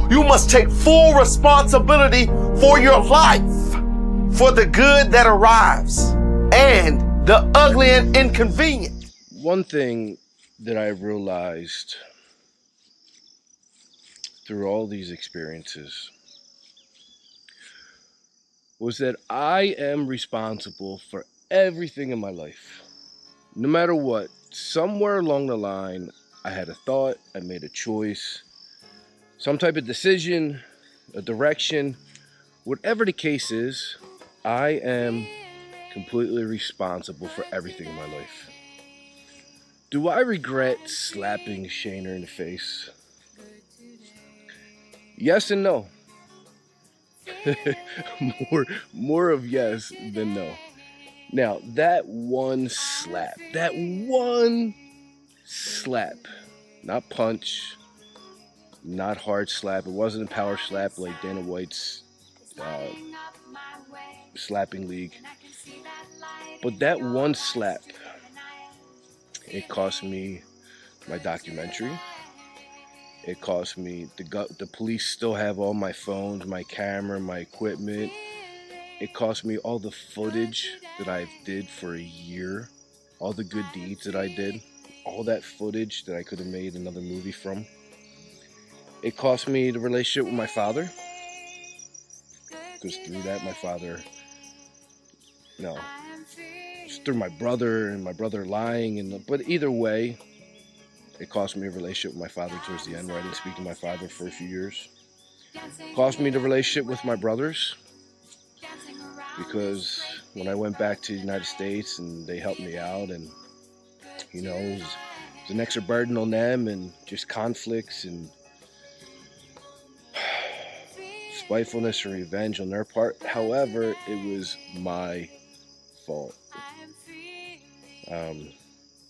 You must take full responsibility for your life, for the good that arrives and the ugly and inconvenient. One thing that I realized through all these experiences was that I am responsible for everything in my life. No matter what, somewhere along the line, I had a thought, I made a choice, some type of decision, a direction, whatever the case is, I am completely responsible for everything in my life. Do I regret slapping Shayner in the face? Yes and no. more of yes than no. Now, that one slap, not punch, not hard slap. It wasn't a power slap like Dana White's slapping league. But that one slap, it cost me my documentary. It cost me, the police still have all my phones, my camera, my equipment. It cost me all the footage that I did for a year, all the good deeds that I did, all that footage that I could have made another movie from. It cost me the relationship with my father, because through that, my father, it's through my brother and my brother lying, but either way, it cost me a relationship with my father towards the end, where I didn't speak to my father for a few years. It cost me the relationship with my brothers, because when I went back to the United States and they helped me out, and it was an extra burden on them, and just conflicts and spitefulness and revenge on their part. However, it was my fault.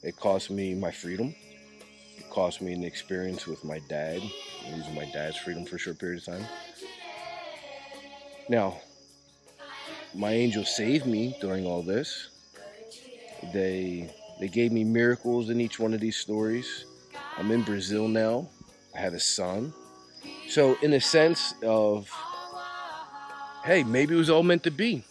It cost me my freedom. It cost me an experience with my dad, losing my dad's freedom for a short period of time. Now, my angels saved me during all this. They gave me miracles in each one of these stories. I'm in Brazil now. I have a son. So in a sense of, hey, maybe it was all meant to be.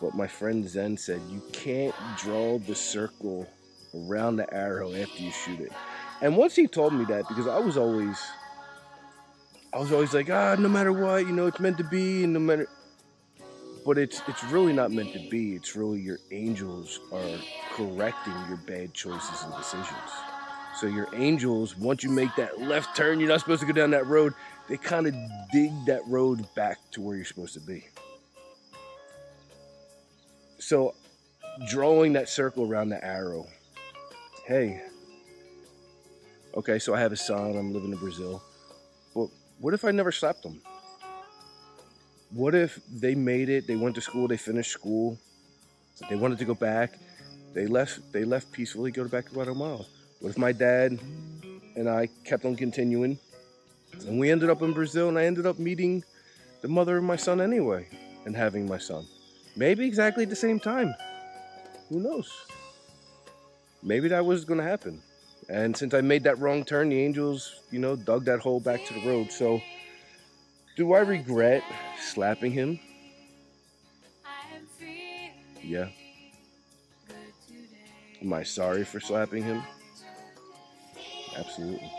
But my friend Zen said, you can't draw the circle around the arrow after you shoot it. And once he told me that, because I was always like, no matter what, it's meant to be, and no matter. But it's really not meant to be. It's really your angels are correcting your bad choices and decisions. So your angels, once you make that left turn, you're not supposed to go down that road, they kind of dig that road back to where you're supposed to be. So drawing that circle around the arrow, hey, okay, so I have a son, I'm living in Brazil, but what if I never slapped him? What if they made it, they went to school, they finished school, they wanted to go back, they left peacefully, go back to Guatemala? What if my dad and I kept on continuing, and we ended up in Brazil, and I ended up meeting the mother of my son anyway, and having my son? Maybe exactly at the same time. Who knows? Maybe that was going to happen. And since I made that wrong turn, the angels, dug that hole back to the road. So, do I regret slapping him? Yeah. Am I sorry for slapping him? Absolutely.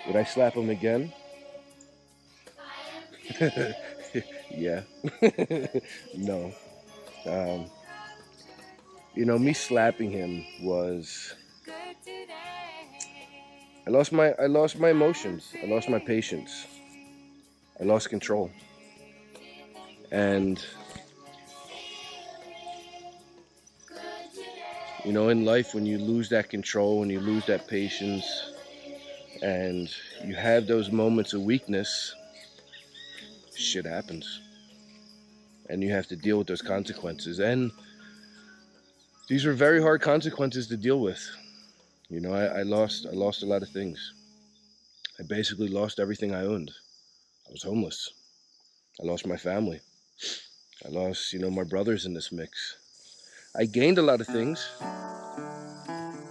Would I slap him again? Yeah. No. Me slapping him was, I lost my emotions. I lost my patience. I lost control. And in life, when you lose that control, when you lose that patience, and you have those moments of weakness, shit happens. And you have to deal with those consequences. And these were very hard consequences to deal with. I lost a lot of things. I basically lost everything I owned. I was homeless. I lost my family. I lost, my brothers in this mix. I gained a lot of things.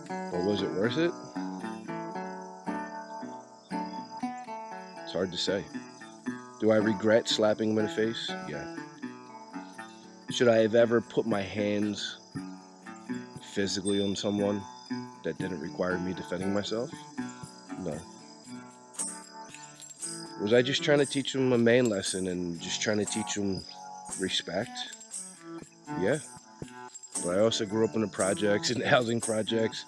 But was it worth it? hard to say. Do I regret slapping him in the face? Yeah. Should I have ever put my hands physically on someone that didn't require me defending myself? No. Was I just trying to teach him a man lesson and just trying to teach him respect? Yeah. But I also grew up in the projects and housing projects.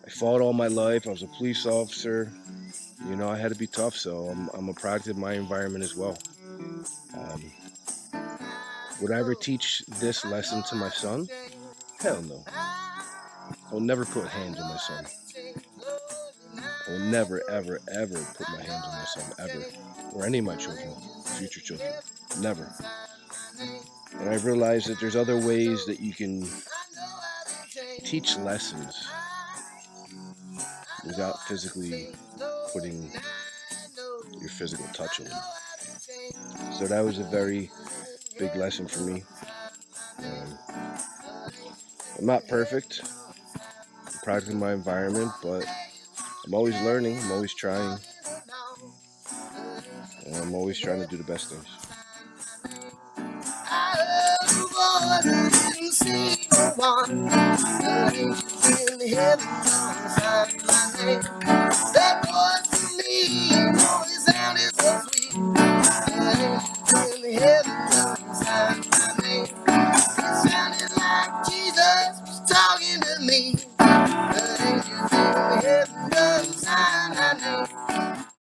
I fought all my life. I was a police officer. You know, I had to be tough, so I'm a product of my environment as well. Would I ever teach this lesson to my son? Hell no. I will never put hands on my son. I will never, ever, ever put my hands on my son, ever. Or any of my children, future children. Never. And I've realized that there's other ways that you can teach lessons without physically putting your physical touch on them. So that was a very big lesson for me. I'm not perfect. I'm proud of my environment, but I'm always learning. I'm always trying. And I'm always trying to do the best things. I